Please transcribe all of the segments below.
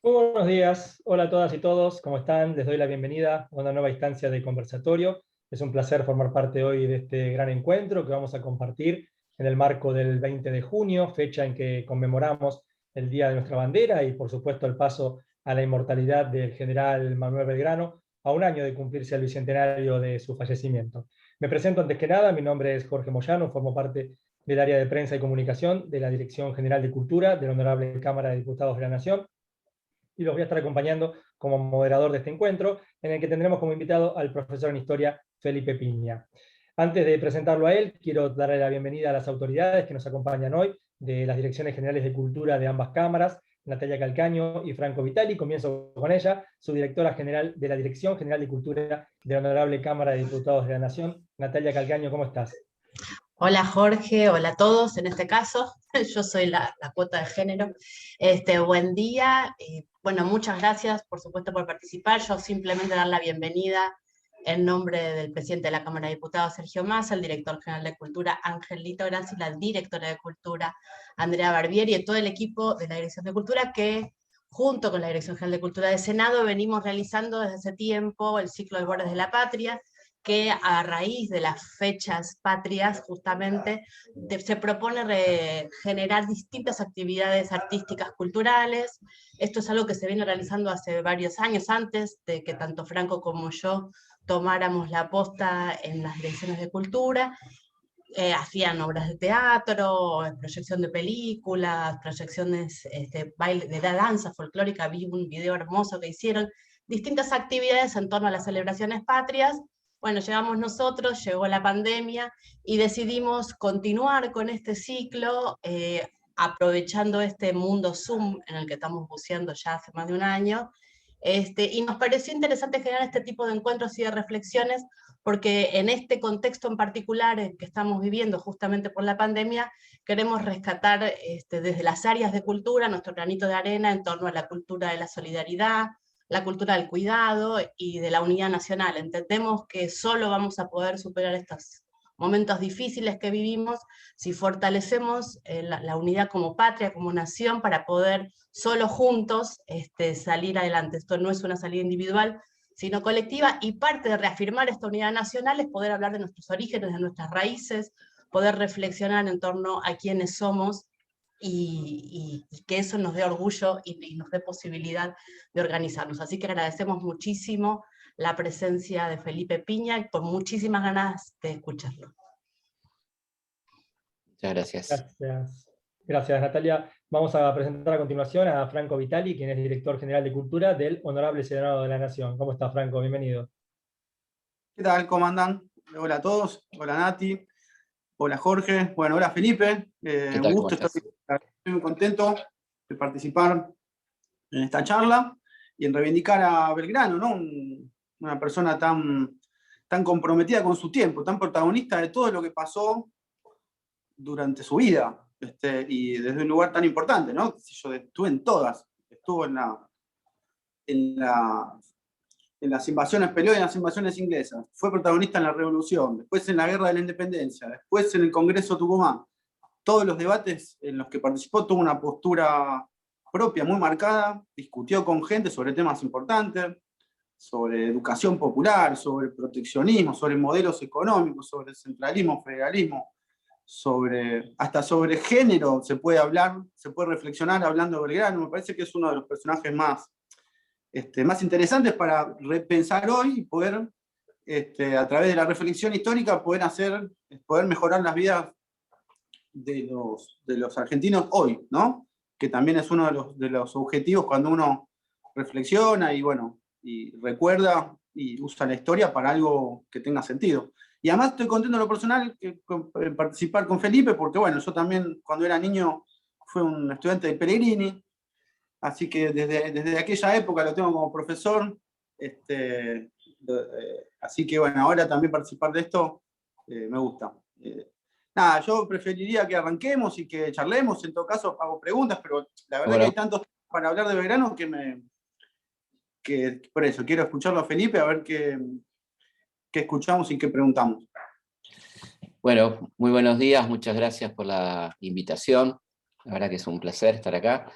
Muy buenos días, hola a todas y todos, ¿cómo están? Les doy la bienvenida a una nueva instancia de conversatorio. Es un placer formar parte hoy de este gran encuentro que vamos a compartir en el marco del 20 de junio, fecha en que conmemoramos el Día de nuestra Bandera y por supuesto el paso a la inmortalidad del general Manuel Belgrano, a un año de cumplirse el bicentenario de su fallecimiento. Me presento antes que nada, mi nombre es Jorge Moyano, formo parte del área de prensa y comunicación de la Dirección General de Cultura de la Honorable Cámara de Diputados de la Nación, y los voy a estar acompañando como moderador de este encuentro, en el que tendremos como invitado al profesor en Historia Felipe Piña. Antes de presentarlo a él, quiero darle la bienvenida a las autoridades que nos acompañan hoy, de las Direcciones Generales de Cultura de ambas cámaras, Natalia Calcaño y Franco Vitali. Comienzo con ella, su directora general de la Dirección General de Cultura de la Honorable Cámara de Diputados de la Nación. Natalia Calcaño, ¿cómo estás? Hola Jorge, hola a todos en este caso, yo soy la cuota de género. Buen día, bueno, muchas gracias por supuesto por participar. Yo simplemente dar la bienvenida en nombre del presidente de la Cámara de Diputados, Sergio Massa, el director general de Cultura, Ángel Litorazzi, la directora de Cultura, Andrea Barbieri, y todo el equipo de la Dirección de Cultura que, junto con la Dirección General de Cultura del Senado, venimos realizando desde hace tiempo el ciclo de Bordes de la Patria, que a raíz de las fechas patrias justamente se propone generar distintas actividades artísticas, culturales. Esto es algo que se viene realizando hace varios años, antes de que tanto Franco como yo tomáramos la posta en las direcciones de cultura. Hacían obras de teatro, proyección de películas, proyecciones baile, de la danza folclórica. Vi un video hermoso que hicieron, distintas actividades en torno a las celebraciones patrias. Bueno, llegamos nosotros, llegó la pandemia y decidimos continuar con este ciclo, aprovechando este mundo Zoom en el que estamos buceando ya hace más de un año, y nos pareció interesante generar este tipo de encuentros y de reflexiones, porque en este contexto en particular en que estamos viviendo justamente por la pandemia, queremos rescatar desde las áreas de cultura nuestro granito de arena en torno a la cultura de la solidaridad, la cultura del cuidado y de la unidad nacional. Entendemos que solo vamos a poder superar estos momentos difíciles que vivimos si fortalecemos la unidad como patria, como nación, para poder solo juntos salir adelante. Esto no es una salida individual, sino colectiva, y parte de reafirmar esta unidad nacional es poder hablar de nuestros orígenes, de nuestras raíces, poder reflexionar en torno a quiénes somos, y que eso nos dé orgullo y nos dé posibilidad de organizarnos. Así que agradecemos muchísimo la presencia de Felipe Piña y con muchísimas ganas de escucharlo. Muchas gracias. Gracias. Gracias, Natalia. Vamos a presentar a continuación a Franco Vitali, quien es director general de Cultura del Honorable Senado de la Nación. ¿Cómo está, Franco? Bienvenido. ¿Qué tal? ¿Cómo andan? Hola a todos. Hola, Nati. Hola, Jorge. Bueno, hola, Felipe. Un gusto, estoy muy contento de participar en esta charla y en reivindicar a Belgrano, ¿no? Una persona tan comprometida con su tiempo, tan protagonista de todo lo que pasó durante su vida, y desde un lugar tan importante, ¿no? Yo estuve en todas. Estuvo en las invasiones, peleó en las invasiones inglesas, fue protagonista en la Revolución, después en la Guerra de la Independencia, después en el Congreso Tucumán. Todos los debates en los que participó tuvo una postura propia muy marcada, discutió con gente sobre temas importantes, sobre educación popular, sobre proteccionismo, sobre modelos económicos, sobre centralismo, federalismo, hasta sobre género se puede hablar, se puede reflexionar hablando de Belgrano. Me parece que es uno de los personajes más interesantes para repensar hoy y poder, a través de la reflexión histórica, poder mejorar las vidas de los argentinos hoy, ¿no? Que también es uno de los objetivos cuando uno reflexiona y recuerda y usa la historia para algo que tenga sentido. Y además estoy contento en lo personal en participar con Felipe, porque bueno, yo también cuando era niño fui un estudiante de Pellegrini, así que desde aquella época lo tengo como profesor, así que bueno, ahora también participar de esto me gusta. Nada, yo preferiría que arranquemos y que charlemos, en todo caso hago preguntas, pero la verdad que hay tantos temas para hablar de Belgrano que por eso quiero escucharlo a Felipe, a ver qué escuchamos y qué preguntamos. Bueno, muy buenos días, muchas gracias por la invitación. La verdad que es un placer estar acá.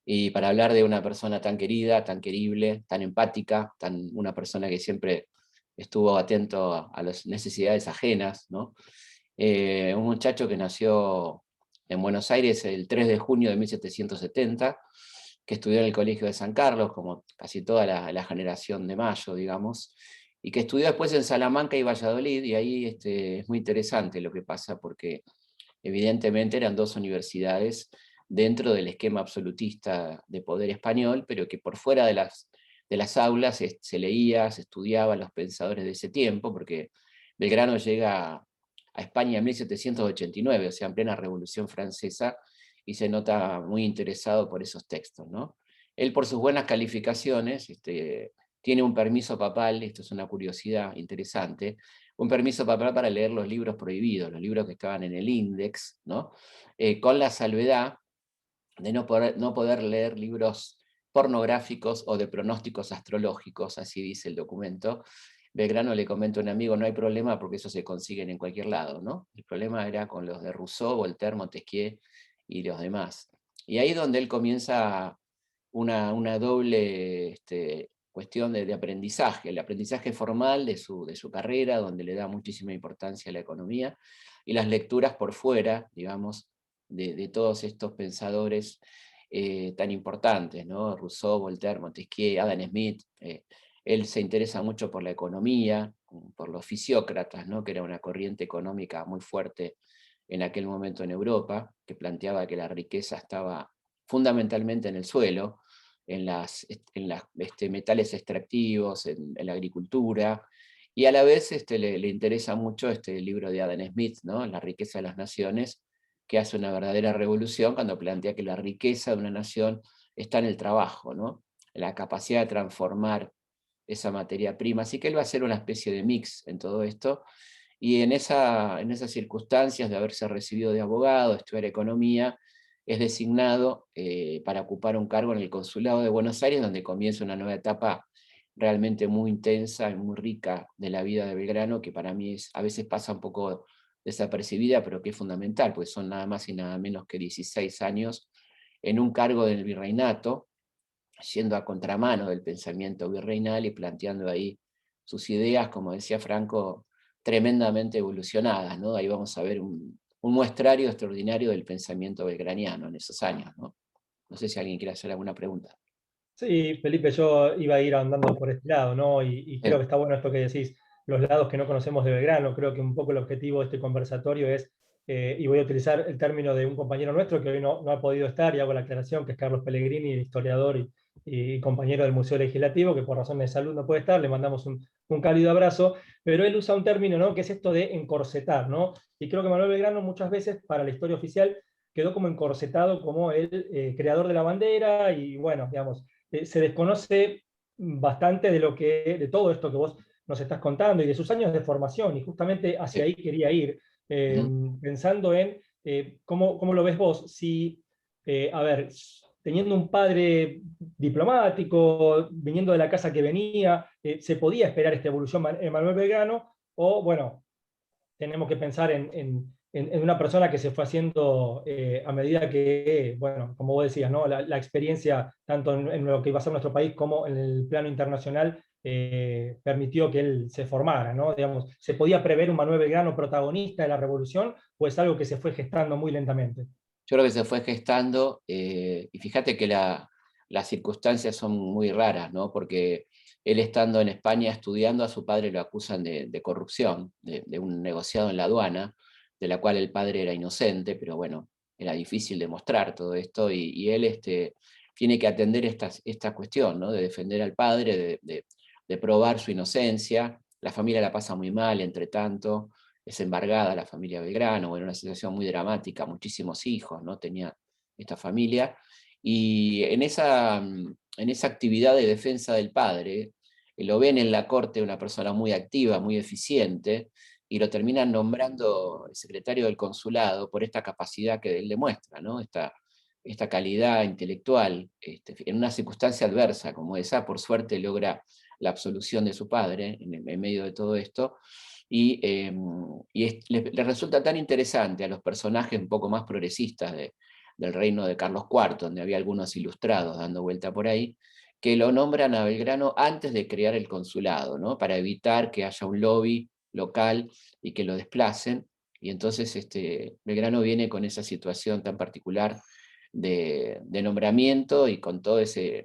Y para hablar de una persona tan querida, tan querible, tan empática, una persona que siempre estuvo atento a las necesidades ajenas, ¿no? Un muchacho que nació en Buenos Aires el 3 de junio de 1770, que estudió en el Colegio de San Carlos, como casi toda la generación de Mayo, digamos, y que estudió después en Salamanca y Valladolid, y ahí es muy interesante lo que pasa, porque evidentemente eran dos universidades dentro del esquema absolutista de poder español, pero que por fuera de las aulas se leía, se estudiaba a los pensadores de ese tiempo, porque Belgrano llega a España en 1789, o sea, en plena Revolución Francesa, y se nota muy interesado por esos textos, ¿no? Él, por sus buenas calificaciones, tiene un permiso papal, esto es una curiosidad interesante, un permiso papal para leer los libros prohibidos, los libros que estaban en el índex, ¿no? Con la salvedad de no poder leer libros pornográficos o de pronósticos astrológicos, así dice el documento. Belgrano le comenta a un amigo, no hay problema porque eso se consiguen en cualquier lado, ¿no? El problema era con los de Rousseau, Voltaire, Montesquieu y los demás. Y ahí es donde él comienza una doble cuestión de aprendizaje, el aprendizaje formal de su carrera, donde le da muchísima importancia a la economía, y las lecturas por fuera, digamos, de todos estos pensadores tan importantes, ¿no? Rousseau, Voltaire, Montesquieu, Adam Smith. Él se interesa mucho por la economía, por los fisiócratas, ¿no? Que era una corriente económica muy fuerte en aquel momento en Europa, que planteaba que la riqueza estaba fundamentalmente en el suelo, en los metales extractivos, en la agricultura, y a la vez le interesa mucho este libro de Adam Smith, ¿no? La riqueza de las naciones, que hace una verdadera revolución cuando plantea que la riqueza de una nación está en el trabajo, ¿no? La capacidad de transformar esa materia prima. Así que él va a hacer una especie de mix en todo esto, y en esas circunstancias de haberse recibido de abogado, estudiar economía, es designado para ocupar un cargo en el Consulado de Buenos Aires, donde comienza una nueva etapa realmente muy intensa y muy rica de la vida de Belgrano, que para mí a veces pasa un poco desapercibida, pero que es fundamental, porque son nada más y nada menos que 16 años en un cargo del virreinato, yendo a contramano del pensamiento virreinal y planteando ahí sus ideas, como decía Franco, tremendamente evolucionadas, ¿no? Ahí vamos a ver un muestrario extraordinario del pensamiento belgraniano en esos años, ¿no? No sé si alguien quiere hacer alguna pregunta. Sí, Felipe, yo iba a ir andando por este lado, ¿no? Y creo que está bueno esto que decís, los lados que no conocemos de Belgrano. Creo que un poco el objetivo de este conversatorio es, y voy a utilizar el término de un compañero nuestro que hoy no ha podido estar, y hago la aclaración, que es Carlos Pellegrini, historiador y compañero del Museo Legislativo, que por razones de salud no puede estar, le mandamos un cálido abrazo, pero él usa un término, ¿no? Que es esto de encorsetar, ¿no? Y creo que Manuel Belgrano muchas veces, para la historia oficial, quedó como encorsetado como el creador de la bandera, y bueno, digamos, se desconoce bastante de todo esto que vos nos estás contando y de sus años de formación, y justamente hacia ahí quería ir, pensando en cómo lo ves vos. Si, a ver, teniendo un padre diplomático, viniendo de la casa que venía, ¿se podía esperar esta evolución en Manuel Belgrano? O, bueno, tenemos que pensar en una persona que se fue haciendo a medida que, bueno, como vos decías, ¿no? La experiencia, tanto en lo que iba a ser nuestro país como en el plano internacional, permitió que él se formara, ¿no? Digamos, ¿se podía prever un Manuel Belgrano protagonista de la revolución, o es algo que se fue gestando muy lentamente? Yo creo que se fue gestando, y fíjate que las circunstancias son muy raras, ¿no? Porque él, estando en España estudiando, a su padre lo acusan de corrupción, de un negociado en la aduana, de la cual el padre era inocente, pero bueno, era difícil demostrar todo esto, y él tiene que atender esta cuestión, ¿no? De defender al padre, de probar su inocencia. La familia la pasa muy mal, entre tanto, es embargada la familia Belgrano, bueno, una situación muy dramática, muchísimos hijos, ¿no? Tenía esta familia, y en esa actividad de defensa del padre, lo ven en la corte una persona muy activa, muy eficiente, y lo terminan nombrando el secretario del consulado por esta capacidad que él demuestra, ¿no? Esta calidad intelectual, en una circunstancia adversa como esa, por suerte logra la absolución de su padre en medio de todo esto, le resulta tan interesante a los personajes un poco más progresistas del reino de Carlos IV, donde había algunos ilustrados dando vuelta por ahí, que lo nombran a Belgrano antes de crear el consulado, ¿no? Para evitar que haya un lobby local y que lo desplacen. Y entonces Belgrano viene con esa situación tan particular de nombramiento y con toda esta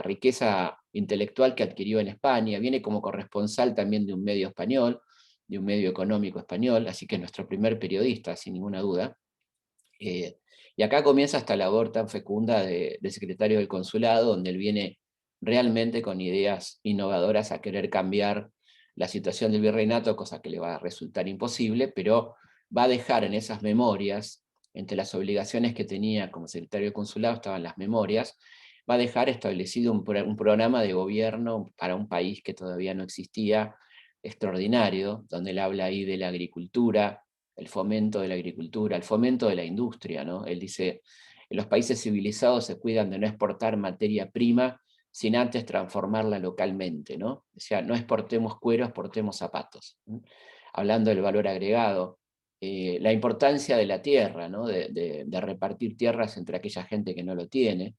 riqueza intelectual que adquirió en España. Viene como corresponsal también de un medio español, de un medio económico español, así que es nuestro primer periodista, sin ninguna duda. Y acá comienza esta labor tan fecunda de secretario del consulado, donde él viene realmente con ideas innovadoras a querer cambiar la situación del virreinato, cosa que le va a resultar imposible, pero va a dejar en esas memorias, entre las obligaciones que tenía como secretario del consulado estaban las memorias, va a dejar establecido un programa de gobierno para un país que todavía no existía, extraordinario, donde él habla ahí de la agricultura, el fomento de la agricultura, el fomento de la industria, ¿no? Él dice, los países civilizados se cuidan de no exportar materia prima sin antes transformarla localmente, ¿no? O sea, no exportemos cuero, exportemos zapatos. Hablando del valor agregado, la importancia de la tierra, ¿no? de repartir tierras entre aquella gente que no lo tiene,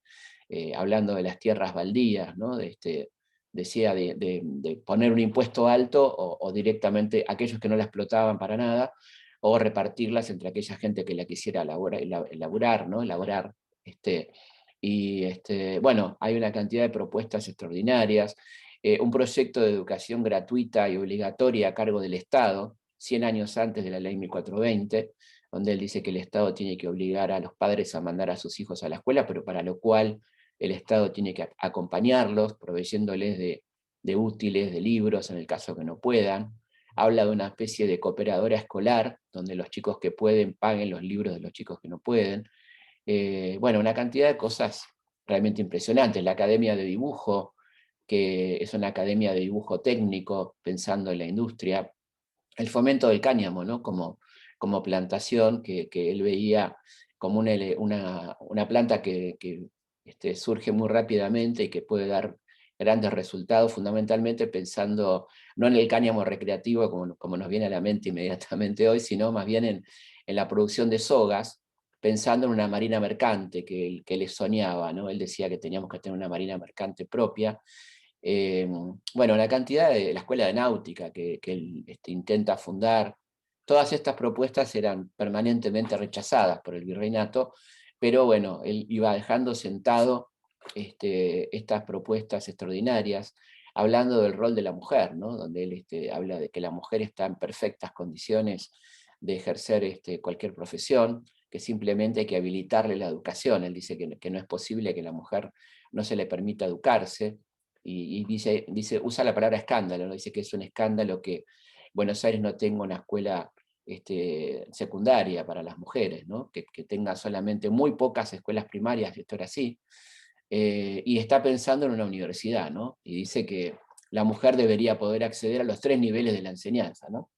hablando de las tierras baldías, ¿no? Decía de poner un impuesto alto o directamente aquellos que no la explotaban para nada, o repartirlas entre aquella gente que la quisiera elaborar, ¿no? Elaborar. Bueno, hay una cantidad de propuestas extraordinarias, un proyecto de educación gratuita y obligatoria a cargo del Estado, 100 años antes de la ley 1420, donde él dice que el Estado tiene que obligar a los padres a mandar a sus hijos a la escuela, pero para lo cual el Estado tiene que acompañarlos, proveyéndoles de útiles, de libros, en el caso que no puedan. Habla de una especie de cooperadora escolar, donde los chicos que pueden paguen los libros de los chicos que no pueden. Bueno, una cantidad de cosas realmente impresionantes. La Academia de Dibujo, que es una academia de dibujo técnico, pensando en la industria. El fomento del cáñamo, ¿no? como plantación, que él veía como una planta que surge muy rápidamente y que puede dar grandes resultados, fundamentalmente pensando no en el cáñamo recreativo como nos viene a la mente inmediatamente hoy, sino más bien en la producción de sogas, pensando en una marina mercante que él soñaba, ¿no? Él decía que teníamos que tener una marina mercante propia. Bueno, la cantidad de la escuela de náutica que él intenta fundar, todas estas propuestas eran permanentemente rechazadas por el virreinato, pero bueno, él iba dejando sentado estas propuestas extraordinarias, hablando del rol de la mujer, ¿no? Donde él habla de que la mujer está en perfectas condiciones de ejercer cualquier profesión, que simplemente hay que habilitarle la educación. Él dice que no es posible que la mujer no se le permita educarse, y usa la palabra escándalo, ¿no? Dice que es un escándalo que Buenos Aires no tenga una escuela secundaria para las mujeres, ¿no? que tenga solamente muy pocas escuelas primarias, esto era así, y está pensando en una universidad, ¿no? Y dice que la mujer debería poder acceder a los 3 niveles de la enseñanza, ¿no?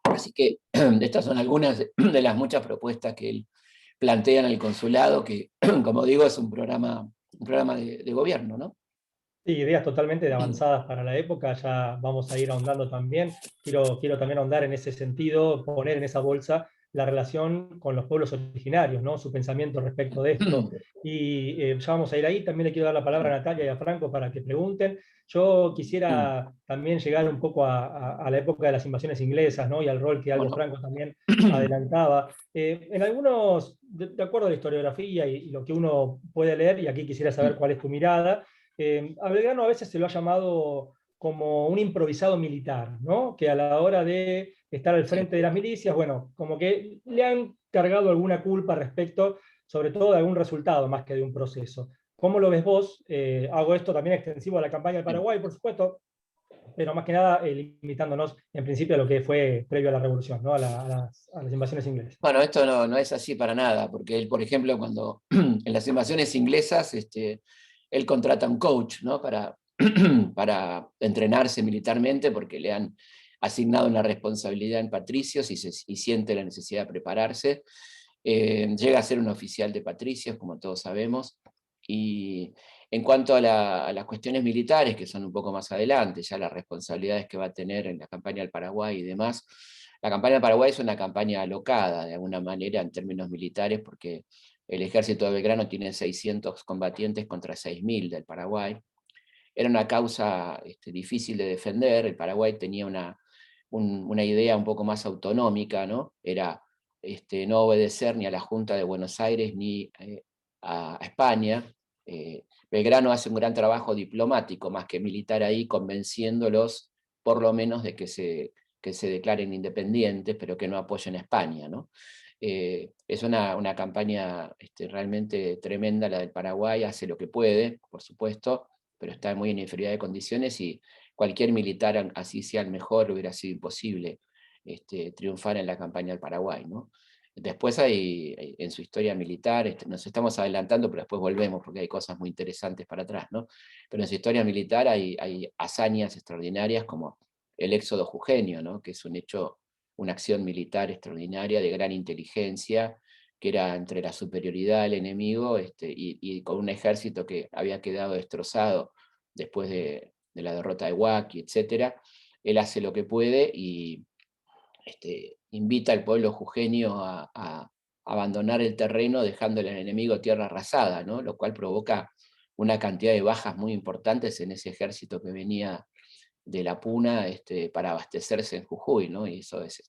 Así que estas son algunas de las muchas propuestas que él plantea en el consulado, que, como digo, es un programa de gobierno, ¿no? Sí, ideas totalmente avanzadas para la época, ya vamos a ir ahondando también. Quiero también ahondar en ese sentido, poner en esa bolsa la relación con los pueblos originarios, ¿no? Su pensamiento respecto de esto. Y ya vamos a ir ahí. También le quiero dar la palabra a Natalia y a Franco para que pregunten. Yo quisiera también llegar un poco a la época de las invasiones inglesas, ¿no? Y al rol que Aldo Franco también adelantaba. En algunos, de acuerdo a la historiografía y lo que uno puede leer, y aquí quisiera saber cuál es tu mirada, a Belgrano a veces se lo ha llamado como un improvisado militar, ¿no? Que a la hora de estar al frente de las milicias, bueno, como que le han cargado alguna culpa respecto, sobre todo, de algún resultado más que de un proceso. ¿Cómo lo ves vos? Hago esto también extensivo a la campaña del Paraguay, por supuesto, pero más que nada limitándonos en principio a lo que fue previo a la revolución, ¿no? a las invasiones inglesas. Bueno, esto no es así para nada, porque él, por ejemplo, cuando en las invasiones inglesas, él contrata un coach, ¿no? para entrenarse militarmente, porque le han asignado una responsabilidad en patricios y siente la necesidad de prepararse. Llega a ser un oficial de patricios, como todos sabemos, y En cuanto a las cuestiones militares, que son un poco más adelante, ya las responsabilidades que va a tener en la campaña del Paraguay y demás, la campaña del Paraguay es una campaña alocada, de alguna manera, en términos militares, porque el ejército de Belgrano tiene 600 combatientes contra 6.000 del Paraguay. Era una causa difícil de defender. El Paraguay tenía una idea un poco más autonómica, ¿no? Era no obedecer ni a la Junta de Buenos Aires ni a España. Belgrano hace un gran trabajo diplomático, más que militar ahí, convenciéndolos por lo menos de que se declaren independientes, pero que no apoyen a España, ¿no? Es una campaña realmente tremenda la del Paraguay, hace lo que puede, por supuesto, pero está muy en inferioridad de condiciones, y cualquier militar, así sea el mejor, hubiera sido imposible triunfar en la campaña del Paraguay, ¿no? Después en su historia militar, nos estamos adelantando, pero después volvemos, porque hay cosas muy interesantes para atrás, ¿no? Pero en su historia militar hay hazañas extraordinarias, como el éxodo jujeño, ¿no? Que es un hecho, una acción militar extraordinaria, de gran inteligencia, que era entre la superioridad del enemigo y con un ejército que había quedado destrozado después de la derrota de Huaki, etc. Él hace lo que puede y invita al pueblo jujeño a abandonar el terreno, dejándole al enemigo tierra arrasada, ¿no? Lo cual provoca una cantidad de bajas muy importantes en ese ejército que venía de la Puna para abastecerse en Jujuy, ¿no? Y eso es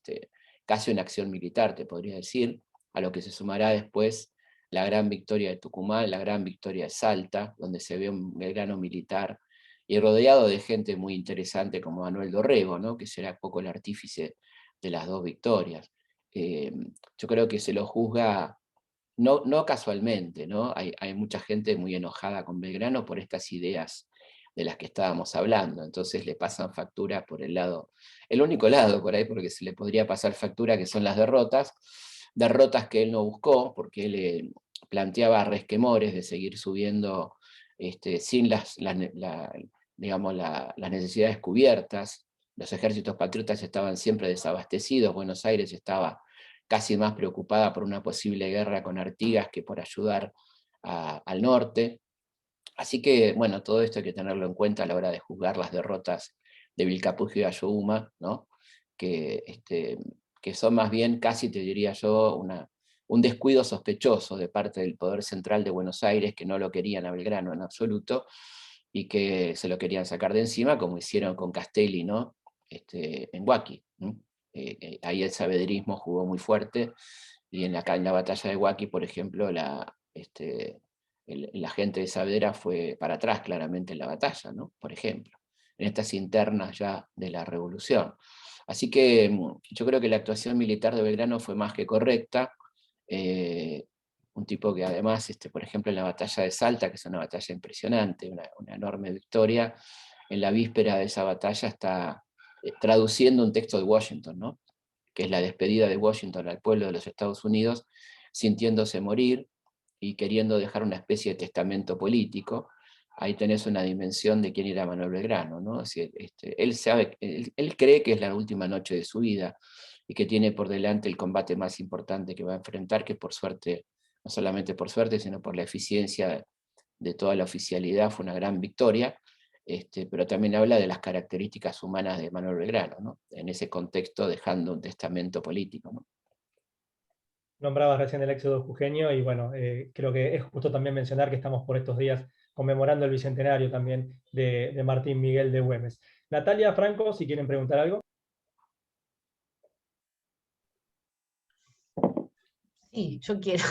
casi una acción militar, te podría decir, a lo que se sumará después la gran victoria de Tucumán, la gran victoria de Salta, donde se ve un Belgrano militar, y rodeado de gente muy interesante como Manuel Dorrego, ¿no? Que será poco el artífice de las dos victorias. Yo creo que se lo juzga no casualmente, ¿no? Hay mucha gente muy enojada con Belgrano por estas ideas de las que estábamos hablando, entonces le pasan factura por el único lado por ahí, porque se le podría pasar factura, que son las derrotas que él no buscó, porque él planteaba resquemores de seguir subiendo sin digamos, las necesidades cubiertas. Los ejércitos patriotas estaban siempre desabastecidos, Buenos Aires estaba casi más preocupada por una posible guerra con Artigas que por ayudar al norte. Así que, bueno, todo esto hay que tenerlo en cuenta a la hora de juzgar las derrotas de Vilcapugio y Ayohuma, ¿no? Que son más bien, casi te diría yo, un descuido sospechoso de parte del poder central de Buenos Aires, que no lo querían a Belgrano en absoluto, y que se lo querían sacar de encima, como hicieron con Castelli, ¿no? En Huaki, ¿no? Ahí el saavedrismo jugó muy fuerte, y en la batalla de Huaki, por ejemplo, la gente de Saavedra fue para atrás claramente en la batalla, ¿no? Por ejemplo, en estas internas ya de la revolución. Así que yo creo que la actuación militar de Belgrano fue más que correcta. Un tipo que además, por ejemplo, en la batalla de Salta, que es una batalla impresionante, una enorme victoria, en la víspera de esa batalla está traduciendo un texto de Washington, ¿no? Que es la despedida de Washington al pueblo de los Estados Unidos, sintiéndose morir y queriendo dejar una especie de testamento político. Ahí tenés una dimensión de quién era Manuel Belgrano, ¿no? Es decir, él cree que es la última noche de su vida y que tiene por delante el combate más importante que va a enfrentar, que por suerte, no solamente por suerte, sino por la eficiencia de toda la oficialidad, fue una gran victoria. Pero también habla de las características humanas de Manuel Belgrano, ¿no? En ese contexto, dejando un testamento político, ¿no? Nombrabas recién el éxodo jujeño y bueno, creo que es justo también mencionar que estamos por estos días conmemorando el bicentenario también de Martín Miguel de Güemes. Natalia, Franco, si quieren preguntar algo. Sí, yo quiero.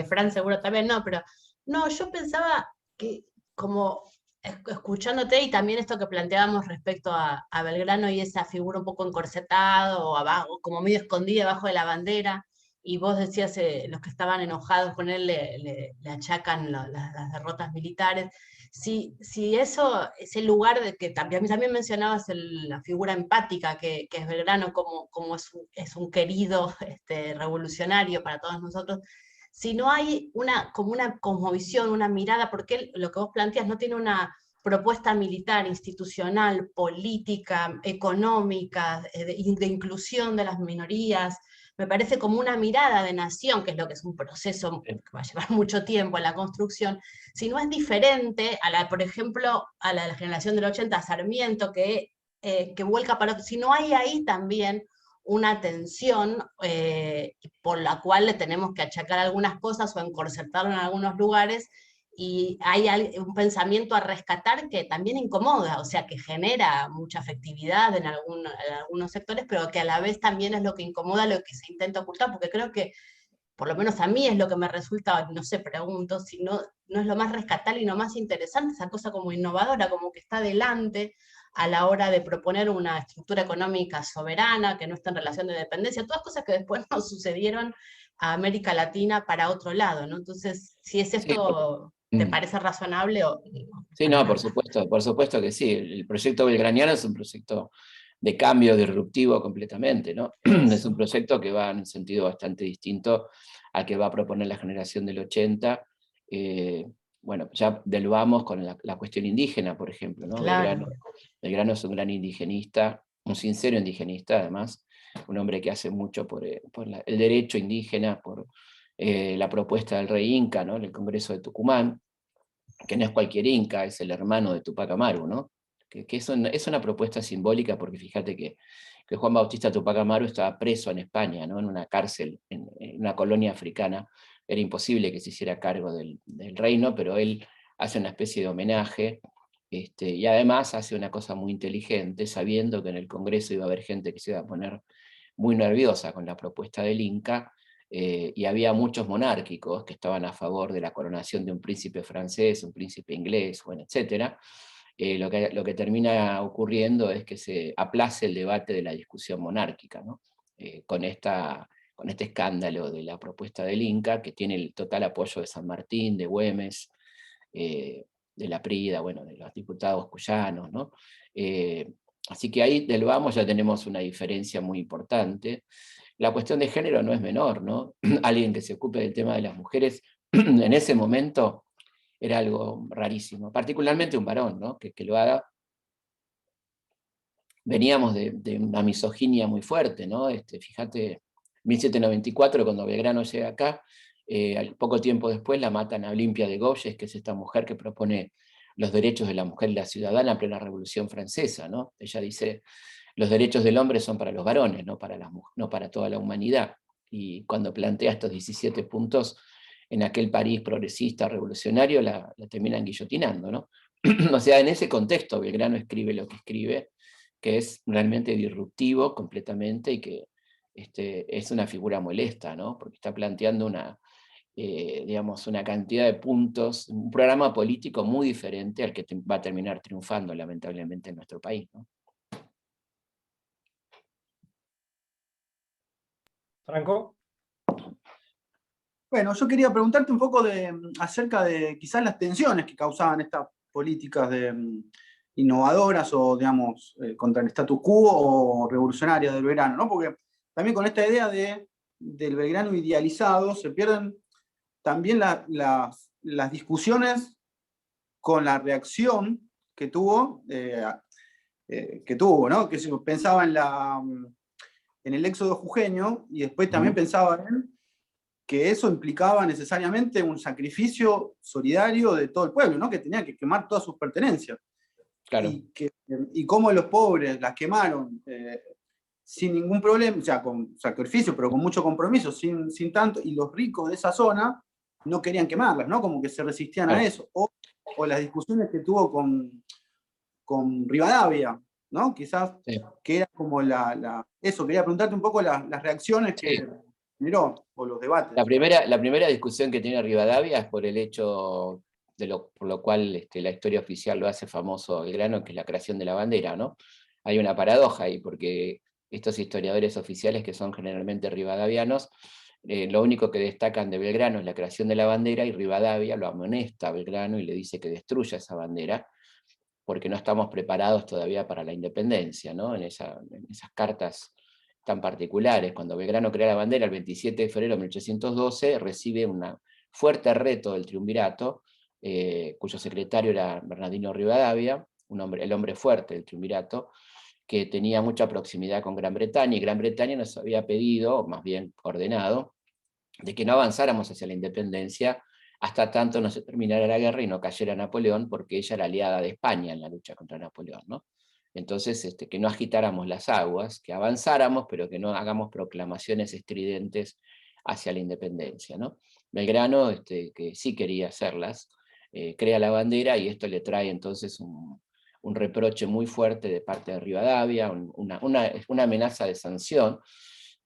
Fran seguro también no, pero no, yo pensaba que como escuchándote y también esto que planteábamos respecto a Belgrano y esa figura un poco encorsetada o abajo, como medio escondida debajo de la bandera, y vos decías los que estaban enojados con él le achacan las derrotas militares. Si eso, ese lugar de que también mencionabas la figura empática que es Belgrano, como es un querido revolucionario para todos nosotros, si no hay como una cosmovisión, una mirada, porque lo que vos planteas no tiene propuesta militar, institucional, política, económica, de inclusión de las minorías. Me parece como una mirada de nación, que es lo que es un proceso que va a llevar mucho tiempo en la construcción, si no es diferente a la, por ejemplo, a la generación del 80, Sarmiento, que vuelca para otro, si no hay ahí también una tensión por la cual le tenemos que achacar algunas cosas o encorsetarlo en algunos lugares, y hay un pensamiento a rescatar que también incomoda, o sea, que genera mucha afectividad en algunos sectores, pero que a la vez también es lo que incomoda, lo que se intenta ocultar, porque creo que, por lo menos a mí es lo que me resulta, no sé, pregunto, si no es lo más rescatable y lo más interesante, esa cosa como innovadora, como que está adelante a la hora de proponer una estructura económica soberana, que no está en relación de dependencia, todas cosas que después nos sucedieron a América Latina para otro lado, ¿no? Entonces, si es esto, ¿te parece razonable o no? Sí, no, por supuesto que sí. El proyecto belgraniano es un proyecto de cambio disruptivo completamente, ¿no? Es un proyecto que va en un sentido bastante distinto al que va a proponer la generación del 80. Bueno, ya delvamos con la cuestión indígena, por ejemplo, ¿no? Claro. Belgrano es un gran indigenista, un sincero indigenista, además, un hombre que hace mucho por el derecho indígena, por la propuesta del rey Inca, ¿no? En el Congreso de Tucumán, que no es cualquier Inca, es el hermano de Tupac Amaru, ¿no? Que es una propuesta simbólica, porque fíjate que Juan Bautista Tupac Amaru estaba preso en España, ¿no? En una cárcel, en una colonia africana. Era imposible que se hiciera cargo del reino, pero él hace una especie de homenaje, y además hace una cosa muy inteligente, sabiendo que en el Congreso iba a haber gente que se iba a poner muy nerviosa con la propuesta del Inca, y había muchos monárquicos que estaban a favor de la coronación de un príncipe francés, un príncipe inglés, bueno, etc. Lo que termina ocurriendo es que se aplace el debate de la discusión monárquica, ¿no? Con este escándalo de la propuesta del Inca, que tiene el total apoyo de San Martín, de Güemes, de la Prida, bueno, de los diputados cuyanos, ¿no? Así que ahí del vamos ya tenemos una diferencia muy importante. La cuestión de género no es menor, ¿no? Alguien que se ocupe del tema de las mujeres en ese momento era algo rarísimo, particularmente un varón, ¿no? Que lo haga. Veníamos de una misoginia muy fuerte, ¿no? Fíjate, 1794, cuando Belgrano llega acá, al poco tiempo después la matan a Olimpia de Gouges, que es esta mujer que propone los derechos de la mujer y la ciudadana en plena Revolución Francesa, ¿no? Ella dice, los derechos del hombre son para los varones, no para toda la humanidad. Y cuando plantea estos 17 puntos, en aquel París progresista, revolucionario, la terminan guillotinando, ¿no? O sea, en ese contexto Belgrano escribe lo que escribe, que es realmente disruptivo completamente, y que es una figura molesta, ¿no? Porque está planteando digamos, una cantidad de puntos, un programa político muy diferente al que va a terminar triunfando, lamentablemente, en nuestro país, ¿no? Franco. Bueno, yo quería preguntarte un poco acerca de quizás las tensiones que causaban estas políticas innovadoras o, digamos, contra el status quo o revolucionarias del Belgrano, ¿no? Porque también con esta idea del Belgrano idealizado se pierden también las discusiones con la reacción que tuvo, ¿no? Que se pensaba en el éxodo jujeño, y después también pensaba en que eso implicaba necesariamente un sacrificio solidario de todo el pueblo, ¿no? Que tenía que quemar todas sus pertenencias. Claro. Y cómo los pobres las quemaron sin ningún problema, o sea, con sacrificio, pero con mucho compromiso, sin tanto, y los ricos de esa zona no querían quemarlas, ¿no? Como que se resistían a eso. O las discusiones que tuvo con Rivadavia, ¿no? Quizás, sí, que era como eso, quería preguntarte un poco las reacciones que generó, o los debates. La primera discusión que tiene Rivadavia es por el hecho por lo cual la historia oficial lo hace famoso a Belgrano, que es la creación de la bandera, ¿no? Hay una paradoja ahí, porque estos historiadores oficiales, que son generalmente rivadavianos, lo único que destacan de Belgrano es la creación de la bandera, y Rivadavia lo amonesta a Belgrano y le dice que destruya esa bandera, porque no estamos preparados todavía para la independencia, ¿no? En esas cartas tan particulares. Cuando Belgrano crea la bandera el 27 de febrero de 1812, recibe un fuerte reto del triunvirato cuyo secretario era Bernardino Rivadavia, el hombre fuerte del triunvirato, que tenía mucha proximidad con Gran Bretaña, y Gran Bretaña nos había pedido, o más bien ordenado, de que no avanzáramos hacia la independencia hasta tanto no se terminara la guerra y no cayera Napoleón, porque ella era aliada de España en la lucha contra Napoleón, ¿no? Entonces, que no agitáramos las aguas, que avanzáramos, pero que no hagamos proclamaciones estridentes hacia la independencia, ¿no? Belgrano, que sí quería hacerlas, crea la bandera, y esto le trae entonces un reproche muy fuerte de parte de Rivadavia, una amenaza de sanción,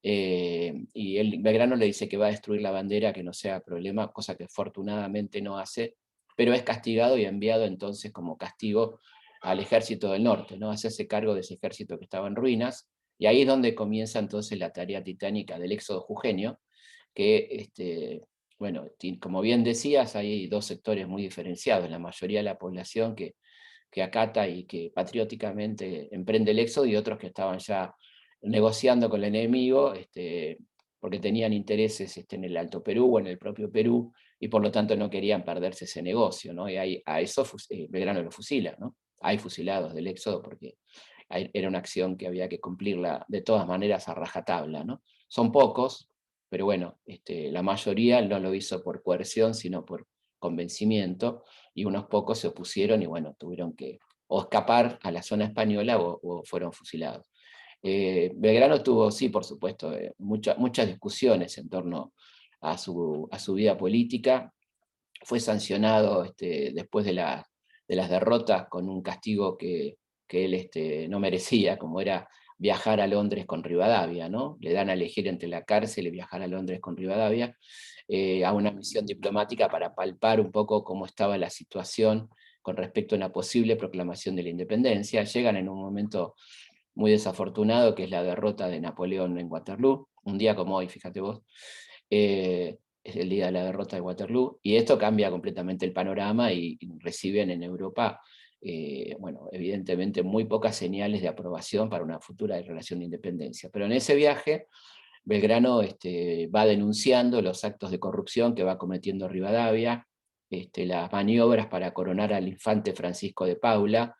y Belgrano le dice que va a destruir la bandera, que no sea problema, cosa que afortunadamente no hace, pero es castigado y enviado entonces como castigo al ejército del norte, ¿no? Hacerse cargo de ese ejército que estaba en ruinas, y ahí es donde comienza entonces la tarea titánica del éxodo jujeño, que, bueno, como bien decías, hay dos sectores muy diferenciados: la mayoría de la población que acata y que patrióticamente emprende el éxodo, y otros que estaban ya negociando con el enemigo, porque tenían intereses en el Alto Perú o en el propio Perú, y por lo tanto no querían perderse ese negocio, ¿no? Y a eso Belgrano lo fusila, ¿no? Hay fusilados del éxodo porque era una acción que había que cumplirla de todas maneras a rajatabla, ¿no? Son pocos, pero bueno, la mayoría no lo hizo por coerción, sino por convencimiento, y unos pocos se opusieron y bueno, tuvieron que o escapar a la zona española o fueron fusilados. Belgrano tuvo, sí, por supuesto, muchas discusiones en torno a su vida política. Fue sancionado después de las derrotas con un castigo que él no merecía, como era viajar a Londres con Rivadavia, ¿no? Le dan a elegir entre la cárcel y viajar a Londres con Rivadavia, a una misión diplomática para palpar un poco cómo estaba la situación con respecto a una posible proclamación de la independencia. Llegan en un momento muy desafortunado, que es la derrota de Napoleón en Waterloo, un día como hoy, fíjate vos, es el día de la derrota de Waterloo, y esto cambia completamente el panorama, y reciben en Europa, bueno, evidentemente muy pocas señales de aprobación para una futura relación de independencia. Pero en ese viaje, Belgrano va denunciando los actos de corrupción que va cometiendo Rivadavia, las maniobras para coronar al infante Francisco de Paula,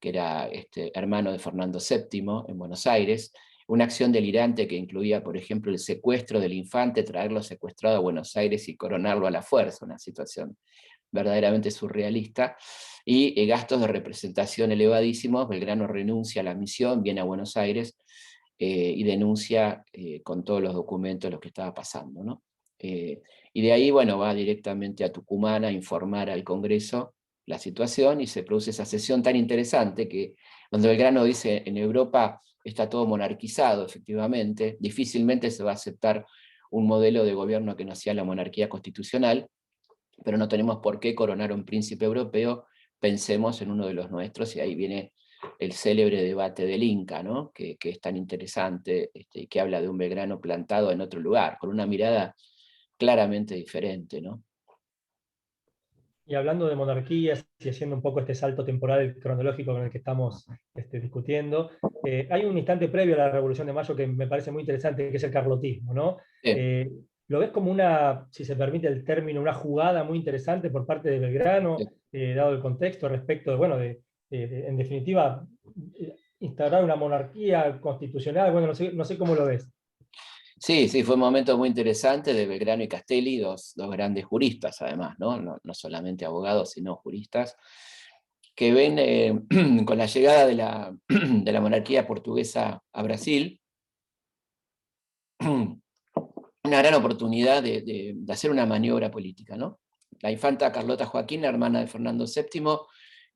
que era hermano de Fernando VII en Buenos Aires, una acción delirante que incluía, por ejemplo, el secuestro del infante, traerlo secuestrado a Buenos Aires y coronarlo a la fuerza, una situación verdaderamente surrealista, y gastos de representación elevadísimos. Belgrano renuncia a la misión, viene a Buenos Aires, y denuncia con todos los documentos lo que estaba pasando, ¿no? Y de ahí, bueno, va directamente a Tucumán a informar al Congreso la situación, y se produce esa sesión tan interesante donde Belgrano dice: en Europa está todo monarquizado, efectivamente, difícilmente se va a aceptar un modelo de gobierno que no sea la monarquía constitucional, pero no tenemos por qué coronar a un príncipe europeo, pensemos en uno de los nuestros. Y ahí viene el célebre debate del Inca, ¿no? que es tan interesante, que habla de un Belgrano plantado en otro lugar, con una mirada claramente diferente, ¿no? Y hablando de monarquías y haciendo un poco este salto temporal cronológico con el que estamos discutiendo, hay un instante previo a la Revolución de Mayo que me parece muy interesante, que es el carlotismo, ¿no? Sí. ¿Lo ves como una, si se permite el término, una jugada muy interesante por parte de Belgrano, dado el contexto respecto de, bueno, en definitiva, instaurar una monarquía constitucional? Bueno, no sé cómo lo ves. Sí, sí, fue un momento muy interesante de Belgrano y Castelli, dos grandes juristas además, ¿no? No solamente abogados, sino juristas, que ven con la llegada de la monarquía portuguesa a Brasil una gran oportunidad de hacer una maniobra política, ¿no? La infanta Carlota Joaquina, hermana de Fernando VII,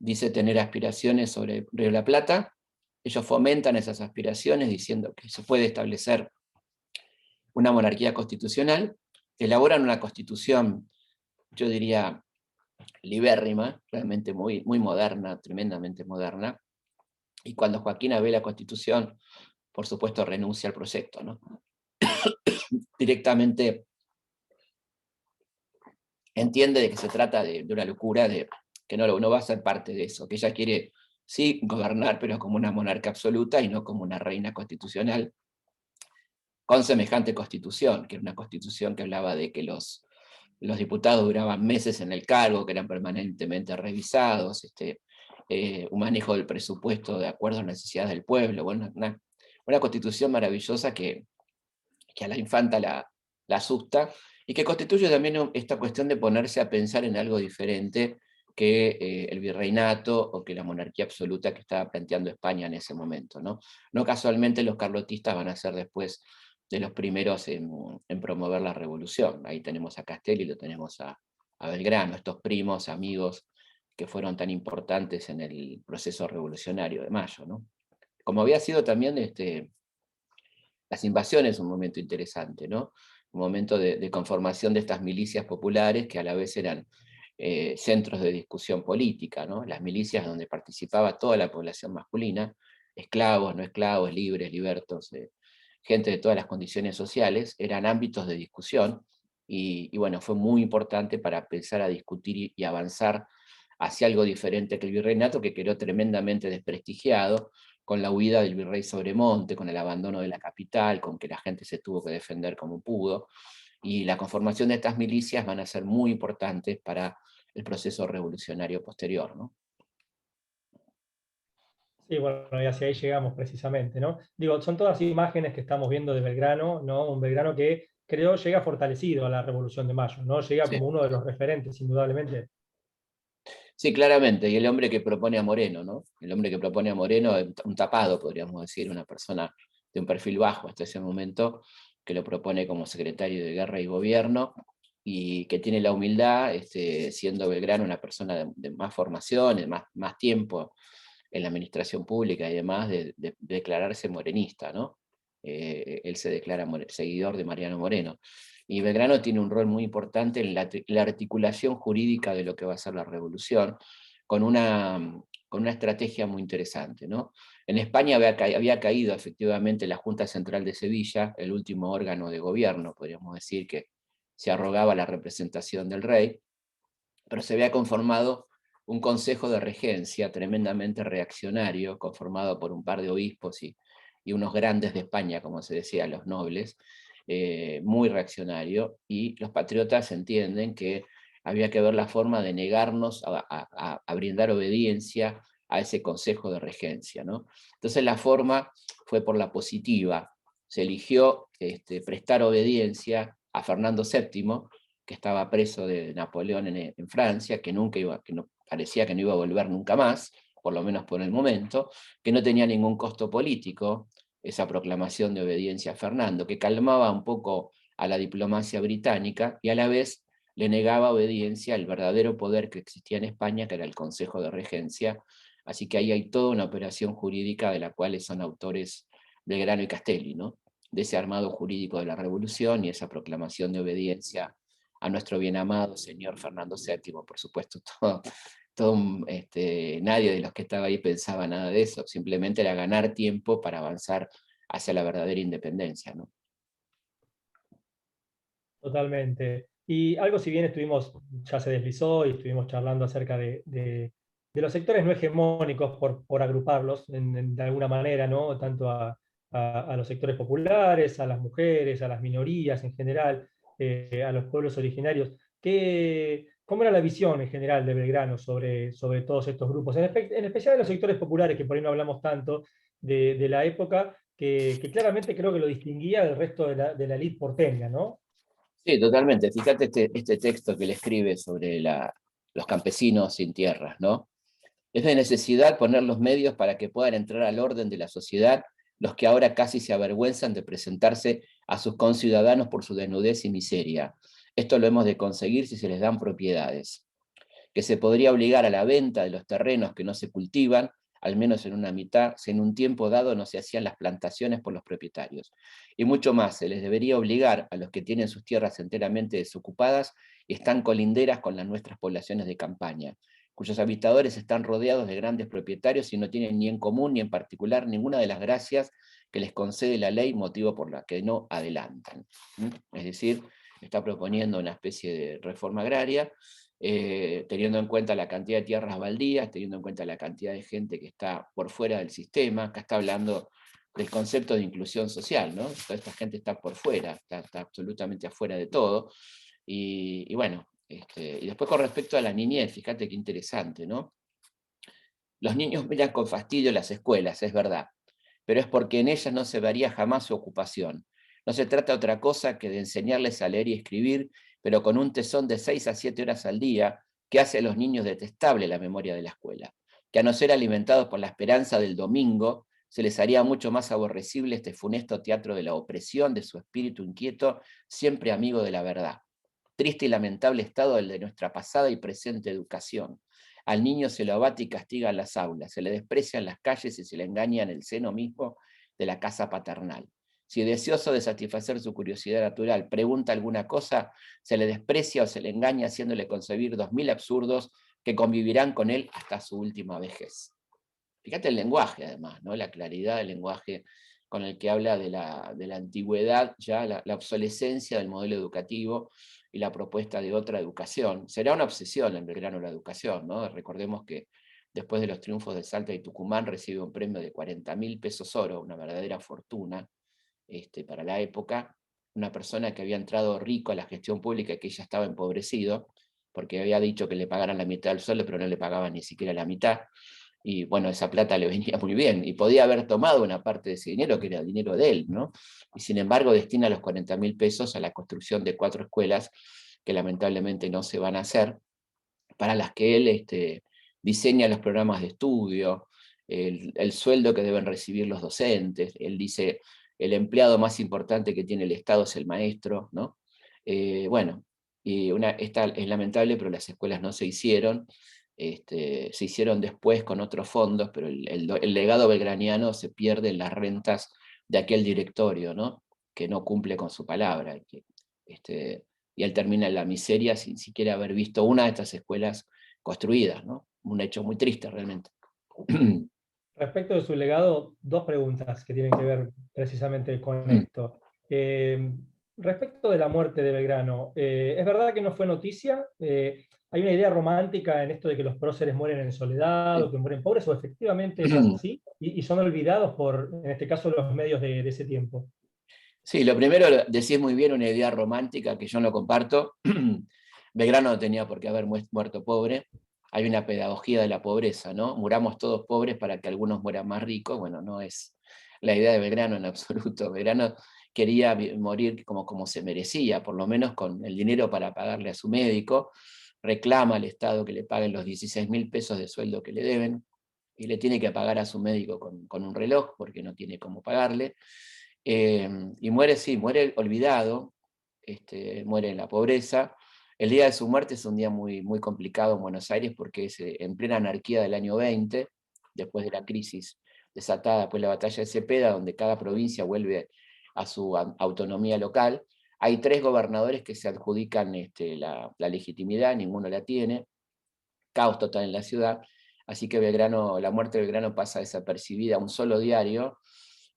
dice tener aspiraciones sobre Río de la Plata. Ellos fomentan esas aspiraciones diciendo que se puede establecer una monarquía constitucional, elaboran una constitución, yo diría, libérrima, realmente muy, muy moderna, tremendamente moderna, y cuando Joaquina ve la constitución, por supuesto renuncia al proyecto, ¿no? Directamente entiende de que se trata de una locura, de que no va a ser parte de eso, que ella quiere, sí, gobernar, pero como una monarca absoluta y no como una reina constitucional, con semejante constitución, que era una constitución que hablaba de que los los diputados duraban meses en el cargo, que eran permanentemente revisados, un manejo del presupuesto de acuerdo a las necesidades del pueblo, bueno, una constitución maravillosa que a la infanta la asusta, y que constituye también esta cuestión de ponerse a pensar en algo diferente que el virreinato o que la monarquía absoluta que estaba planteando España en ese momento. No casualmente los carlotistas van a ser después de los primeros en promover la revolución. Ahí tenemos a Castelli y lo tenemos a Belgrano, estos primos, amigos que fueron tan importantes en el proceso revolucionario de Mayo. Como había sido también las invasiones, un momento interesante, un momento de conformación de estas milicias populares que a la vez eran centros de discusión política, las milicias donde participaba toda la población masculina, esclavos, no esclavos, libres, libertos, gente de todas las condiciones sociales, eran ámbitos de discusión, y bueno, fue muy importante para empezar a discutir y avanzar hacia algo diferente que el virreinato, que quedó tremendamente desprestigiado, con la huida del virrey Sobremonte, con el abandono de la capital, con que la gente se tuvo que defender como pudo, y la conformación de estas milicias van a ser muy importantes para el proceso revolucionario posterior. Sí, bueno, y hacia ahí llegamos precisamente, ¿no? Digo, son todas imágenes que estamos viendo de Belgrano, ¿no? Un Belgrano que creo llega fortalecido a la Revolución de Mayo, ¿no? Llega Sí. como uno de los referentes, indudablemente. Sí, claramente, y el hombre que propone a Moreno, El hombre que propone a Moreno, un tapado, podríamos decir, una persona de un perfil bajo hasta ese momento, que lo propone como secretario de Guerra y Gobierno, y que tiene la humildad, siendo Belgrano una persona de más formación, de más tiempo en la administración pública y demás, de declararse morenista, él se declara seguidor de Mariano Moreno. Y Belgrano tiene un rol muy importante en la articulación jurídica de lo que va a ser la revolución, con una estrategia muy interesante. En España había caído efectivamente la Junta Central de Sevilla, el último órgano de gobierno, podríamos decir, que se arrogaba la representación del rey, pero se había conformado un consejo de regencia tremendamente reaccionario, conformado por un par de obispos y unos grandes de España, como se decía, los nobles, muy reaccionario, y los patriotas entienden que había que ver la forma de negarnos a brindar obediencia a ese consejo de regencia. Entonces la forma fue por la positiva, se eligió prestar obediencia a Fernando VII, que estaba preso de Napoleón en Francia, que parecía que no iba a volver nunca más, por lo menos por el momento, que no tenía ningún costo político, esa proclamación de obediencia a Fernando, que calmaba un poco a la diplomacia británica y a la vez le negaba obediencia al verdadero poder que existía en España, que era el Consejo de Regencia. Así que ahí hay toda una operación jurídica de la cual son autores Belgrano y Castelli, de ese armado jurídico de la Revolución y esa proclamación de obediencia a nuestro bien amado señor Fernando VII. Por supuesto, nadie de los que estaba ahí pensaba nada de eso, simplemente era ganar tiempo para avanzar hacia la verdadera independencia. Totalmente. Y algo, si bien ya se deslizó y estuvimos charlando acerca de los sectores no hegemónicos, por agruparlos de alguna manera, ¿no? Tanto a los sectores populares, a las mujeres, a las minorías en general, a los pueblos originarios. ¿Cómo era la visión en general de Belgrano sobre todos estos grupos? En especial de los sectores populares, que por ahí no hablamos tanto, de la época, que claramente creo que lo distinguía del resto de la élite porteña, ¿no? Sí, totalmente. Fíjate este texto que le escribe sobre los campesinos sin tierras, Es de necesidad poner los medios para que puedan entrar al orden de la sociedad los que ahora casi se avergüenzan de presentarse a sus conciudadanos por su desnudez y miseria. Esto lo hemos de conseguir si se les dan propiedades. Que se podría obligar a la venta de los terrenos que no se cultivan, al menos en una mitad, si en un tiempo dado no se hacían las plantaciones por los propietarios. Y mucho más, se les debería obligar a los que tienen sus tierras enteramente desocupadas y están colinderas con las nuestras poblaciones de campaña, cuyos habitadores están rodeados de grandes propietarios y no tienen ni en común ni en particular ninguna de las gracias que les concede la ley, motivo por la que no adelantan. Es decir, está proponiendo una especie de reforma agraria, teniendo en cuenta la cantidad de tierras baldías, teniendo en cuenta la cantidad de gente que está por fuera del sistema. Acá está hablando del concepto de inclusión social, Toda esta gente está por fuera, está absolutamente afuera de todo, Y bueno, y después con respecto a la niñez, fíjate qué interesante, ¿no? Los niños miran con fastidio las escuelas, es verdad, pero es porque en ellas no se vería jamás su ocupación. No se trata de otra cosa que de enseñarles a leer y escribir, pero con un tesón de 6 a 7 horas al día, que hace a los niños detestable la memoria de la escuela, que a no ser alimentados por la esperanza del domingo, se les haría mucho más aborrecible este funesto teatro de la opresión de su espíritu inquieto, siempre amigo de la verdad. Triste y lamentable estado el de nuestra pasada y presente educación. Al niño se lo abate y castiga en las aulas, se le desprecia en las calles y se le engaña en el seno mismo de la casa paternal. Si deseoso de satisfacer su curiosidad natural pregunta alguna cosa, se le desprecia o se le engaña haciéndole concebir 2000 absurdos que convivirán con él hasta su última vejez. Fíjate el lenguaje, además, ¿no? La claridad del lenguaje con el que habla de la antigüedad, ya la obsolescencia del modelo educativo y la propuesta de otra educación. Será una obsesión en Belgrano la educación, ¿no? Recordemos que después de los triunfos de Salta y Tucumán recibe un premio de 40.000 pesos oro, una verdadera fortuna para la época, una persona que había entrado rico a la gestión pública y que ya estaba empobrecido, porque había dicho que le pagaran la mitad del sueldo, pero no le pagaban ni siquiera la mitad. Y bueno, esa plata le venía muy bien, y podía haber tomado una parte de ese dinero, que era el dinero de él, ¿no? Y sin embargo destina los 40.000 pesos a la construcción de 4 escuelas, que lamentablemente no se van a hacer, para las que él diseña los programas de estudio, el sueldo que deben recibir los docentes. Él dice, el empleado más importante que tiene el Estado es el maestro, ¿no? Bueno, esta es lamentable, pero las escuelas no se hicieron. Se hicieron después con otros fondos, pero el legado belgraniano se pierde en las rentas de aquel directorio, ¿no? Que no cumple con su palabra. Y él termina en la miseria sin siquiera haber visto una de estas escuelas construidas, ¿no? Un hecho muy triste realmente. Respecto de su legado, dos preguntas que tienen que ver precisamente con esto. Respecto de la muerte de Belgrano, ¿es verdad que no fue noticia? ¿Hay una idea romántica en esto de que los próceres mueren en soledad o que mueren pobres, o efectivamente es así y son olvidados por, en este caso, los medios de ese tiempo? Sí, lo primero, decís muy bien, una idea romántica que yo no comparto. Belgrano no tenía por qué haber muerto pobre. Hay una pedagogía de la pobreza, ¿no? Muramos todos pobres para que algunos mueran más ricos. Bueno, no es la idea de Belgrano en absoluto. Belgrano quería morir como se merecía, por lo menos con el dinero para pagarle a su médico. Reclama al Estado que le paguen los 16.000 pesos de sueldo que le deben, y le tiene que pagar a su médico con un reloj porque no tiene cómo pagarle. Y muere, sí, muere olvidado, muere en la pobreza. El día de su muerte es un día muy, muy complicado en Buenos Aires, porque es en plena anarquía del año 20, después de la crisis desatada después de la batalla de Cepeda, donde cada provincia vuelve a su autonomía local. Hay 3 gobernadores que se adjudican la legitimidad, ninguno la tiene, caos total en la ciudad, así que Belgrano, la muerte de Belgrano pasa desapercibida a un solo diario.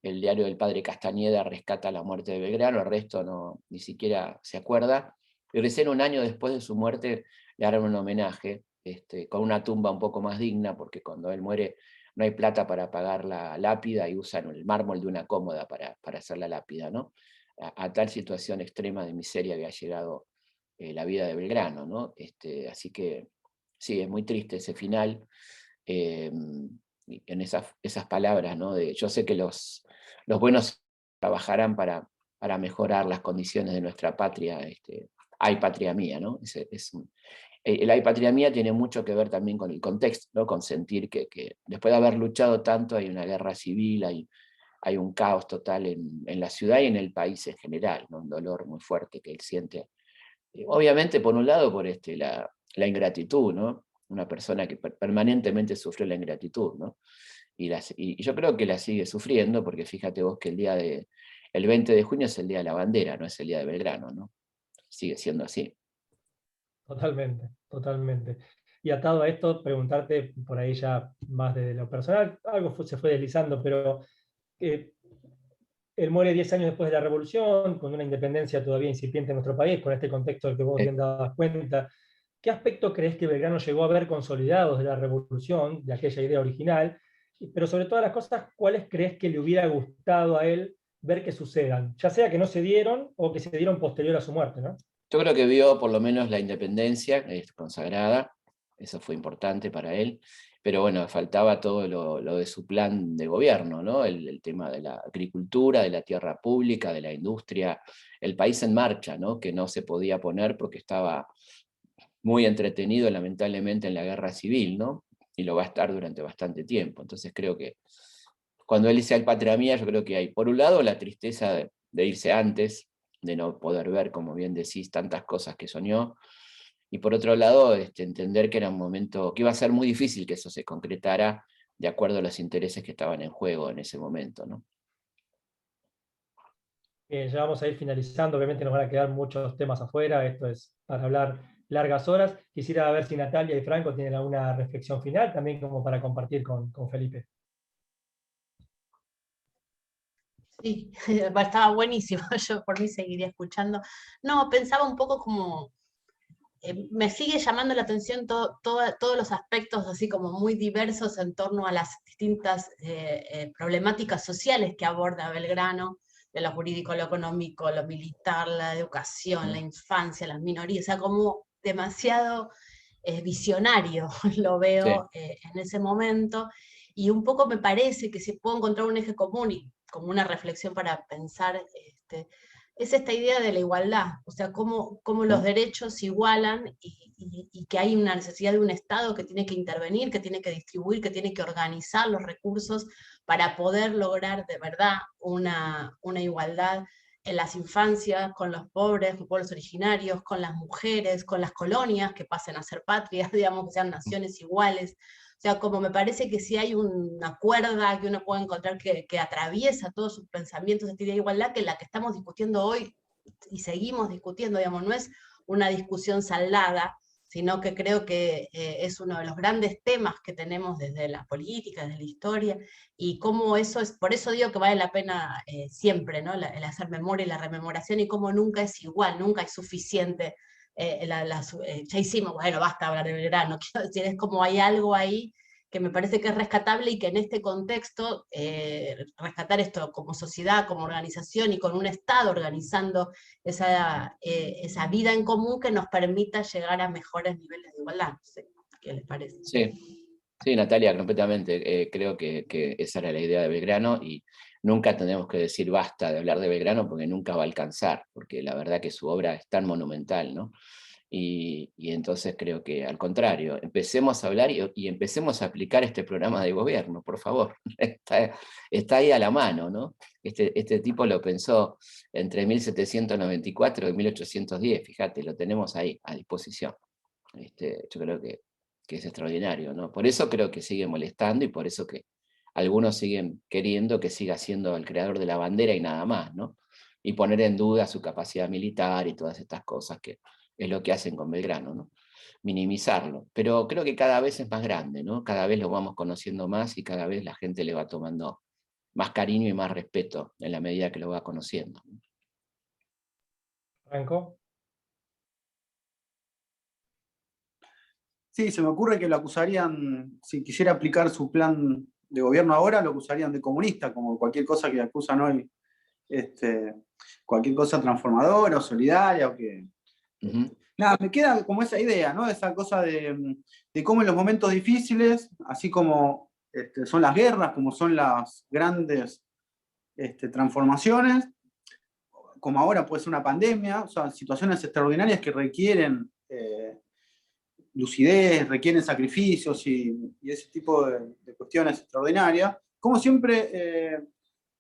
El diario del padre Castañeda rescata la muerte de Belgrano, el resto ni siquiera se acuerda. Y recién un año después de su muerte le harán un homenaje, con una tumba un poco más digna, porque cuando él muere no hay plata para pagar la lápida y usan el mármol de una cómoda para hacer la lápida, ¿no? A tal situación extrema de miseria que ha llegado la vida de Belgrano, ¿no? Así que sí, es muy triste ese final. En esas palabras, ¿no? Yo sé que los buenos trabajarán para mejorar las condiciones de nuestra patria. Hay patria mía, ¿no? El hay patria mía tiene mucho que ver también con el contexto, ¿no? Con sentir que después de haber luchado tanto hay una guerra civil, hay un caos total en la ciudad y en el país en general, ¿no? Un dolor muy fuerte que él siente. Obviamente, por un lado, por la ingratitud, ¿no? Una persona que permanentemente sufrió la ingratitud, ¿no? Y yo creo que la sigue sufriendo, porque fíjate vos que el 20 de junio es el Día de la Bandera, no es el Día de Belgrano, ¿no? Sigue siendo así. Totalmente, totalmente. Y atado a esto, preguntarte por ahí ya más de lo personal, algo se fue deslizando, pero él muere 10 años después de la Revolución, con una independencia todavía incipiente en nuestro país, con este contexto del que vos bien dabas cuenta. ¿Qué aspecto crees que Belgrano llegó a ver consolidados de la Revolución, de aquella idea original? Pero sobre todas las cosas, ¿cuáles crees que le hubiera gustado a él ver que sucedan? Ya sea que no se dieron o que se dieron posterior a su muerte, ¿no? Yo creo que vio por lo menos la independencia consagrada, eso fue importante para él, pero bueno, faltaba todo lo de su plan de gobierno, ¿no? El tema de la agricultura, de la tierra pública, de la industria, el país en marcha, ¿no? Que no se podía poner porque estaba muy entretenido lamentablemente en la guerra civil, ¿no? Y lo va a estar durante bastante tiempo. Entonces creo que cuando él dice al patria mía, yo creo que hay, por un lado, la tristeza de irse antes, de no poder ver, como bien decís, tantas cosas que soñó, y por otro lado, entender que era un momento, que iba a ser muy difícil que eso se concretara de acuerdo a los intereses que estaban en juego en ese momento, ¿no? Ya vamos a ir finalizando, obviamente nos van a quedar muchos temas afuera, esto es para hablar largas horas. Quisiera ver si Natalia y Franco tienen alguna reflexión final, también como para compartir con Felipe. Sí, estaba buenísimo, yo por mí seguiría escuchando. No, pensaba un poco como, me sigue llamando la atención todos los aspectos así como muy diversos en torno a las distintas problemáticas sociales que aborda Belgrano, de lo jurídico, lo económico, lo militar, la educación, la infancia, las minorías, o sea, como demasiado visionario lo veo Sí. en ese momento, y un poco me parece que se puede encontrar un eje común y como una reflexión para pensar, es esta idea de la igualdad, o sea, cómo los derechos se igualan y que hay una necesidad de un Estado que tiene que intervenir, que tiene que distribuir, que tiene que organizar los recursos para poder lograr de verdad una igualdad en las infancias, con los pobres, los pueblos originarios, con las mujeres, con las colonias que pasen a ser patrias, digamos, que sean naciones iguales. O sea, como me parece que si hay una cuerda que uno puede encontrar que atraviesa todos sus pensamientos de esta idea de igualdad, que la que estamos discutiendo hoy y seguimos discutiendo, digamos, no es una discusión saldada, sino que creo que es uno de los grandes temas que tenemos desde la política, desde la historia, y cómo eso es, por eso digo que vale la pena siempre, ¿no? El hacer memoria y la rememoración, y cómo nunca es igual, nunca es suficiente. Ya hicimos, bueno, basta hablar de Belgrano, quiero decir, es como hay algo ahí que me parece que es rescatable y que en este contexto, rescatar esto como sociedad, como organización y con un Estado organizando esa vida en común que nos permita llegar a mejores niveles de igualdad. No sé, ¿qué les parece? Sí, sí, Natalia, completamente. Creo que esa era la idea de Belgrano y nunca tenemos que decir basta de hablar de Belgrano porque nunca va a alcanzar, porque la verdad que su obra es tan monumental, ¿no? Y entonces creo que al contrario, empecemos a hablar y empecemos a aplicar este programa de gobierno, por favor. Está ahí a la mano, ¿no? Este tipo lo pensó entre 1794 y 1810, fíjate, lo tenemos ahí a disposición. Yo creo que es extraordinario, ¿no? Por eso creo que sigue molestando y por eso que algunos siguen queriendo que siga siendo el creador de la bandera y nada más, ¿no? Y poner en duda su capacidad militar y todas estas cosas que es lo que hacen con Belgrano, ¿no? Minimizarlo. Pero creo que cada vez es más grande, ¿no? Cada vez lo vamos conociendo más y cada vez la gente le va tomando más cariño y más respeto en la medida que lo va conociendo. Franco. Sí, se me ocurre que lo acusarían, si quisiera aplicar su plan de gobierno ahora, lo acusarían de comunista, como cualquier cosa que acusan hoy, cualquier cosa transformadora o solidaria, o que... Nada, me queda como esa idea, ¿no? Esa cosa de cómo en los momentos difíciles, así como son las guerras, como son las grandes transformaciones, como ahora puede ser una pandemia, o sea, situaciones extraordinarias que requieren lucidez, requieren sacrificios y ese tipo de cuestiones extraordinarias, como siempre,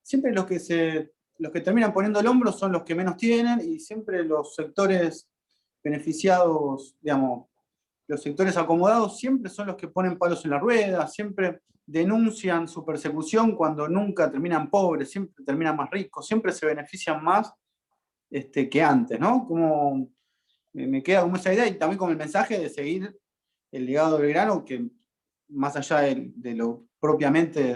siempre los que terminan poniendo el hombro son los que menos tienen y siempre los sectores beneficiados, digamos, los sectores acomodados siempre son los que ponen palos en la rueda, siempre denuncian su persecución cuando nunca terminan pobres, siempre terminan más ricos, siempre se benefician más que antes, ¿no? Como me queda como esa idea y también con el mensaje de seguir el legado de Belgrano, que más allá de lo propiamente,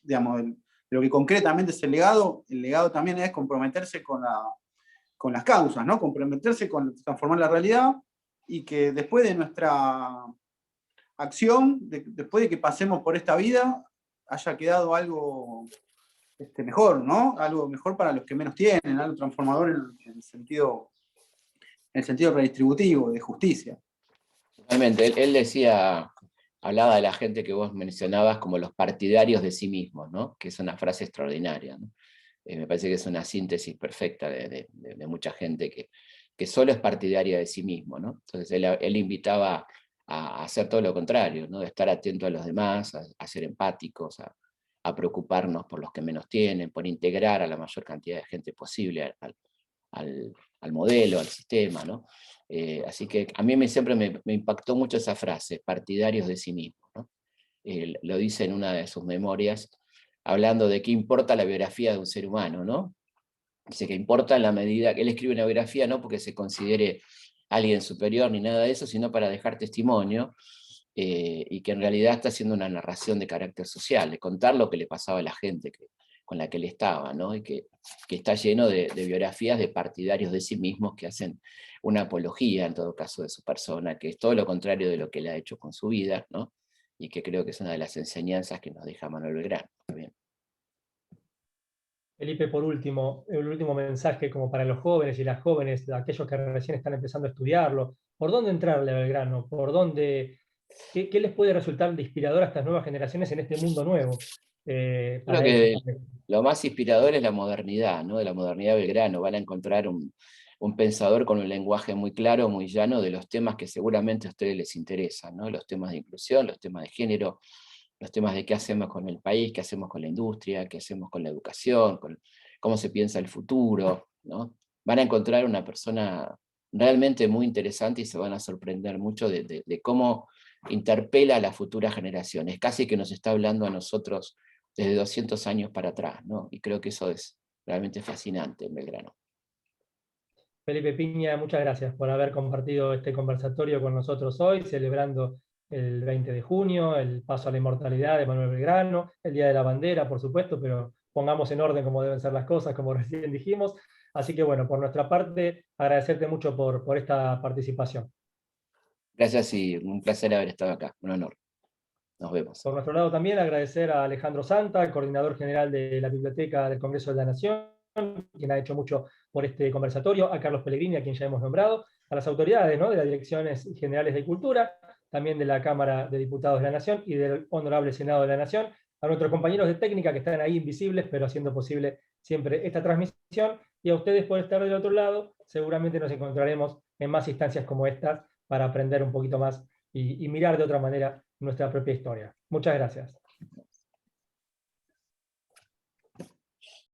digamos, de lo que concretamente es el legado también es comprometerse con las causas, ¿no? Comprometerse con transformar la realidad y que después de nuestra acción, después de que pasemos por esta vida, haya quedado algo mejor, ¿no? Algo mejor para los que menos tienen, algo transformador en el sentido el sentido redistributivo, de justicia. Totalmente. Él decía, hablaba de la gente que vos mencionabas como los partidarios de sí mismos, ¿no? Que es una frase extraordinaria, ¿no? Me parece que es una síntesis perfecta de mucha gente que solo es partidaria de sí mismo, ¿no? Entonces él invitaba a hacer todo lo contrario, ¿no? De estar atento a los demás, a ser empáticos, a preocuparnos por los que menos tienen, por integrar a la mayor cantidad de gente posible al modelo, al sistema, ¿no? Así que a mí siempre me impactó mucho esa frase, partidarios de sí mismos, ¿no? Lo dice en una de sus memorias, hablando de qué importa la biografía de un ser humano, ¿no? Dice que importa en la medida que él escribe una biografía, no porque se considere alguien superior ni nada de eso, sino para dejar testimonio, y que en realidad está haciendo una narración de carácter social, de contar lo que le pasaba a la gente con la que él estaba, ¿no? Y que está lleno de biografías de partidarios de sí mismos que hacen una apología, en todo caso, de su persona, que es todo lo contrario de lo que él ha hecho con su vida, ¿no? Y que creo que es una de las enseñanzas que nos deja Manuel Belgrano. Bien. Felipe, por último, el último mensaje como para los jóvenes y las jóvenes, aquellos que recién están empezando a estudiarlo, ¿por dónde entrarle a Belgrano? ¿Por dónde, qué les puede resultar de inspirador a estas nuevas generaciones en este mundo nuevo? Creo que lo más inspirador es la modernidad, ¿no? De la modernidad de Belgrano. Van a encontrar un pensador con un lenguaje muy claro, muy llano de los temas que seguramente a ustedes les interesan, ¿no? Los temas de inclusión, los temas de género, los temas de qué hacemos con el país, qué hacemos con la industria, qué hacemos con la educación, con cómo se piensa el futuro, ¿no? Van a encontrar una persona realmente muy interesante y se van a sorprender mucho de cómo interpela a las futuras generaciones. Casi que nos está hablando a nosotros desde 200 años para atrás, ¿no? Y creo que eso es realmente fascinante en Belgrano. Felipe Piña, muchas gracias por haber compartido este conversatorio con nosotros hoy, celebrando el 20 de junio, el paso a la inmortalidad de Manuel Belgrano, el Día de la Bandera, por supuesto, pero pongamos en orden cómo deben ser las cosas, como recién dijimos. Así que bueno, por nuestra parte, agradecerte mucho por esta participación. Gracias y un placer haber estado acá, un honor. Nos vemos. Por nuestro lado también agradecer a Alejandro Santa, el coordinador general de la Biblioteca del Congreso de la Nación, quien ha hecho mucho por este conversatorio, a Carlos Pellegrini, a quien ya hemos nombrado, a las autoridades, ¿no?, de las Direcciones Generales de Cultura, también de la Cámara de Diputados de la Nación y del Honorable Senado de la Nación, a nuestros compañeros de técnica que están ahí invisibles, pero haciendo posible siempre esta transmisión, y a ustedes por estar del otro lado. Seguramente nos encontraremos en más instancias como estas para aprender un poquito más y mirar de otra manera nuestra propia historia. Muchas gracias.